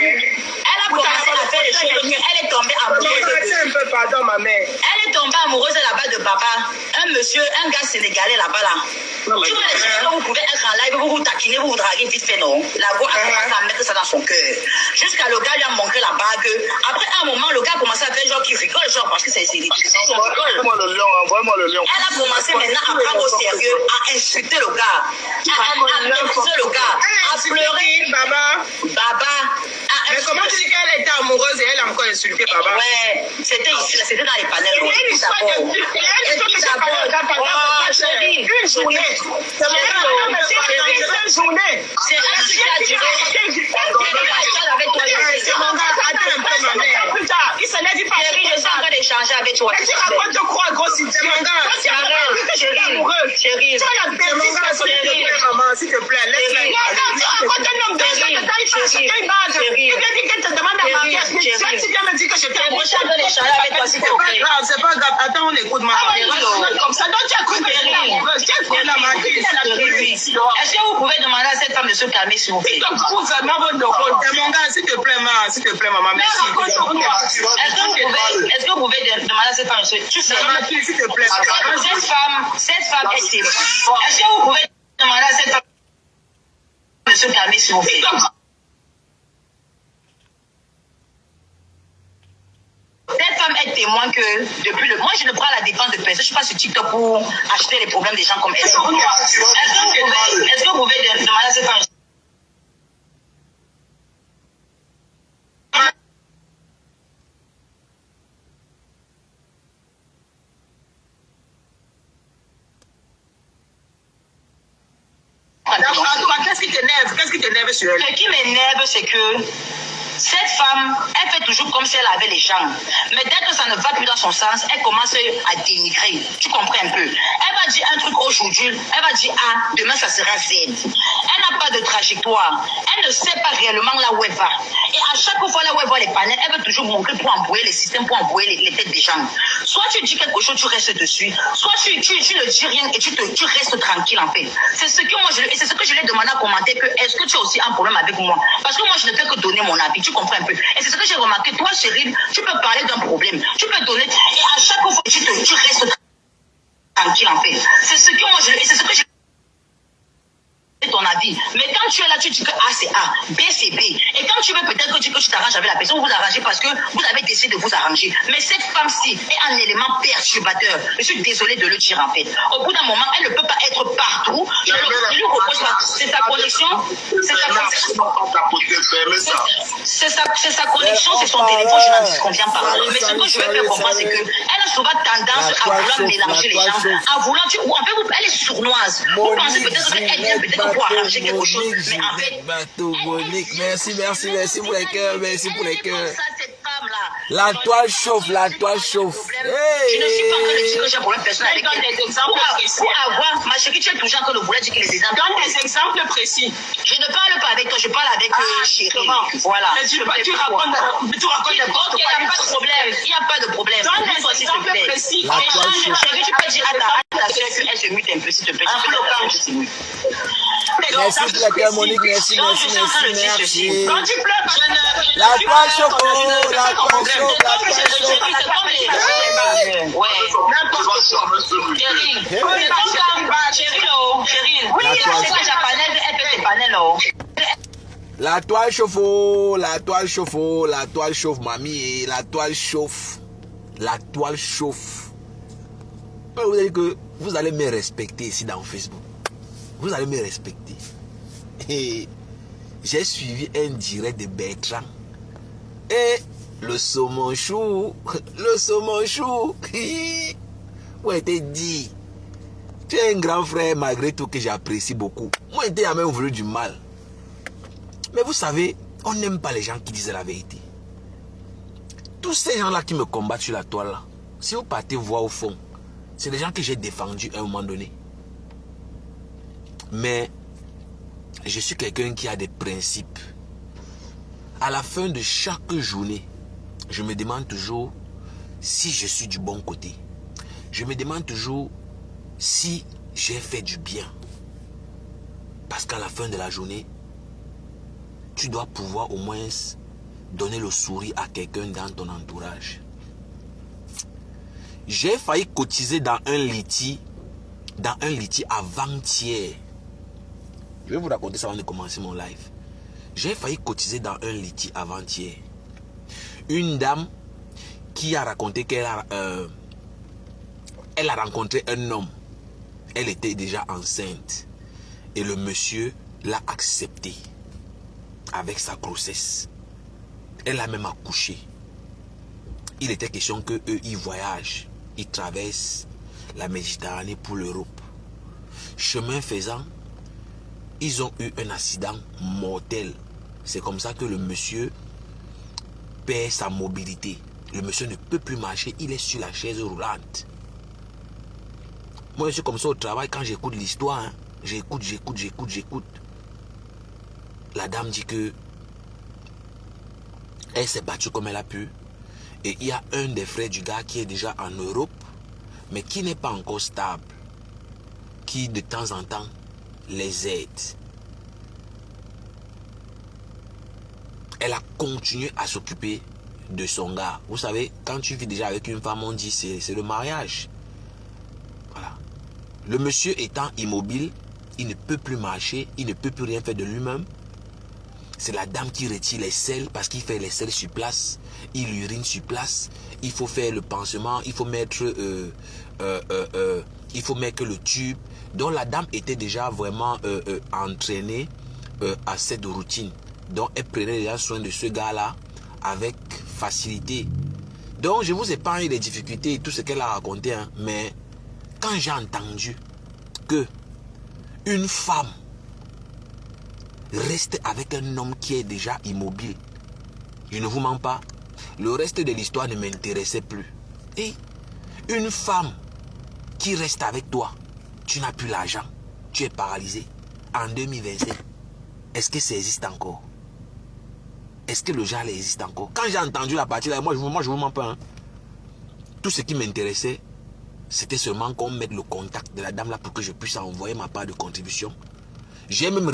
Elle a commencé à faire des choses. Elle est tombée amoureuse. Un peu, pardon, ma mère. Elle est tombée amoureuse là-bas de papa. Un gars sénégalais là-bas là. Tu vois les choses, vous pouvez être en live, vous vous taquinez, vous vous draguez vite fait, non? La voix a commencé à mettre ça dans son cœur. Jusqu'à le gars lui a montré la bague. Après un moment, le gars a commencé à faire genre qui rigole, genre parce que c'est Envoie-moi le lion, envoie-moi le lion. Elle a commencé maintenant à prendre au sérieux, à insulter le gars, à menacer le gars, à pleurer. Baba. Mais comment tu dis qu'elle était amoureuse et elle a encore insulté Baba? Ouais, c'était ici, c'était dans les panels. Chérie, une journée. C'est une journée. C'est un sujet à durer. C'est mon gars, attends un peu, ma mère. Plus tard, il s'en est dit pas. Chérie, je suis en train d'échanger avec toi. Tu racontes quoi, gros, c'est mon gars. Chérie, tu as la bêtise, maman, s'il te plaît, laisse-la. Tu racontes un homme déjà que quand il passe, il va. Il vient dire qu'elle te demande à mariage. Tu viens me dire que je t'ai je suis en train d'échanger avec toi, s'il te plaît. C'est pas grave, attends, on écoute, maman. Comme ça, donc tu as cru que je suis amoureuse. Tu as cru la mariage. Est-ce que vous pouvez demander à cette femme de se calmer, s'il vous plaît? C'est mon gars, s'il te plaît, maman, merci. Est-ce que vous pouvez demander à cette femme de se... Tu sais, s'il te plaît. cette femme est témoin. Est-ce que vous pouvez demander à cette femme de se calmer, s'il vous plaît? Cette femme est témoin que depuis le... Moi, je ne prends la défense de personne. Je ne suis pas sur TikTok pour acheter les problèmes des gens comme elle. Est-ce que vous pouvez demander à cette femme... Qu'est-ce qui t'énerve sur elle? Ce qui m'énerve, c'est que cette femme, elle fait toujours comme si elle avait les gens. Mais dès que ça ne va plus dans son sens, elle commence à dénigrer. Tu comprends un peu? Elle va dire un truc aujourd'hui, elle va dire A, demain ça sera Z. Elle n'a pas de trajectoire. Elle ne sait pas réellement là où elle va. Et à chaque fois là où elle voit les panels, elle veut toujours montrer pour embrouiller les systèmes, pour embrouiller les têtes des gens. Soit tu dis quelque chose, tu restes dessus. Soit tu ne dis rien et tu restes tranquille en fait. C'est ce que moi c'est ce que je lui ai demandé à commenter, que est-ce que tu as aussi un problème avec moi? Parce que moi je ne fais que donner mon avis. Tu comprends un peu? Et c'est ce que j'ai remarqué. Toi, chérie, tu peux parler d'un problème. Tu peux donner. Et à chaque fois, tu restes tranquille en fait. C'est ce que moi c'est ce que j'ai ton avis. Mais quand tu es là, tu dis que A c'est A, B c'est B. Et quand tu veux peut-être que tu t'arranges avec la personne, vous vous arrangez parce que vous avez décidé de vous arranger. Mais cette femme-ci est un élément perturbateur. Je suis désolée de le dire en fait. Au bout d'un moment, elle ne peut pas être partout. Je lui repose c'est sa connexion. C'est sa connexion, c'est son téléphone, je n'en disconviens pas. Mais ce que je veux faire comprendre, c'est qu'elle a souvent tendance à vouloir mélanger les gens, à vouloir, en fait, elle est sournoise. Vous pensez peut-être qu'elle vient peut-être pour arranger quelque chose, mais en fait... Merci pour les cœurs, merci pour les cœurs. Cette femme-là. La toile chauffe, la toile chauffe. Je ne suis pas en train de dire que j'ai un problème personnel avec elle. Pour avoir, ma chérie, tu es toujours en train de vouloir dire que les exemples. Donne des exemples précis. Je ne parle pas avec toi, je parle avec chérie. Voilà. Tu racontes n'importe quoi. Il n'y a pas de problème. Il n'y a pas de problème. Donne des exemples précis. Chérie, tu peux dire à ta soeur qu'elle se mute un peu, s'il te plaît. Merci pour la cœur, Monique, merci. Quand tu pleures, la toile chauffe, la toile chauffe, la toile chauffe. La toile chauffe, la toile chauffe, la toile chauffe, mamie, la toile chauffe. La toile chauffe. Vous allez que vous allez me respecter ici dans Facebook. Vous allez me respecter. Et j'ai suivi un direct de Bertrand. Et le saumon chou. Moi, je t'ai dit. Tu es un grand frère malgré tout que j'apprécie beaucoup. Moi, je t'ai jamais voulu du mal. Mais vous savez, on n'aime pas les gens qui disent la vérité. Tous ces gens-là qui me combattent sur la toile, là, si vous partez voir au fond, c'est des gens que j'ai défendus à un moment donné. Mais je suis quelqu'un qui a des principes. À la fin de chaque journée, je me demande toujours si je suis du bon côté. Je me demande toujours si j'ai fait du bien. Parce qu'à la fin de la journée, tu dois pouvoir au moins donner le sourire à quelqu'un dans ton entourage. J'ai failli cotiser dans un litige avant-hier. Je vais vous raconter ça avant de commencer mon live. J'ai failli cotiser dans un litige avant-hier. Une dame qui a raconté qu'elle a rencontré un homme. Elle était déjà enceinte. Et le monsieur l'a accepté avec sa grossesse. Elle a même accouché. Il était question qu'eux, ils voyagent. Ils traversent la Méditerranée pour l'Europe. Chemin faisant, ils ont eu un accident mortel. C'est comme ça que le monsieur perd sa mobilité. Le monsieur ne peut plus marcher. Il est sur la chaise roulante. Moi, je suis comme ça au travail quand j'écoute l'histoire. Hein. J'écoute. La dame dit que elle s'est battue comme elle a pu. Et il y a un des frères du gars qui est déjà en Europe, mais qui n'est pas encore stable, qui de temps en temps les aide. Elle a continué à s'occuper de son gars. Vous savez, quand tu vis déjà avec une femme, on dit c'est le mariage. Voilà. Le monsieur étant immobile, il ne peut plus marcher, il ne peut plus rien faire de lui-même. C'est la dame qui retire les selles parce qu'il fait les selles sur place. Il urine sur place. Il faut faire le pansement. Il faut mettre le tube. Donc la dame était déjà vraiment entraînée à cette routine. Donc elle prenait déjà soin de ce gars-là avec facilité. Donc je vous épargne les difficultés et tout ce qu'elle a raconté. Hein, mais quand j'ai entendu que une femme reste avec un homme qui est déjà immobile, je ne vous mens pas, le reste de l'histoire ne m'intéressait plus. Et une femme qui reste avec toi, tu n'as plus l'argent, tu es paralysé en 2027, est-ce que ça existe encore? Est-ce que le genre existe encore? Quand j'ai entendu la partie là, moi je vous mens pas. Hein. Tout ce qui m'intéressait, c'était seulement qu'on mette le contact de la dame là pour que je puisse envoyer ma part de contribution. J'ai même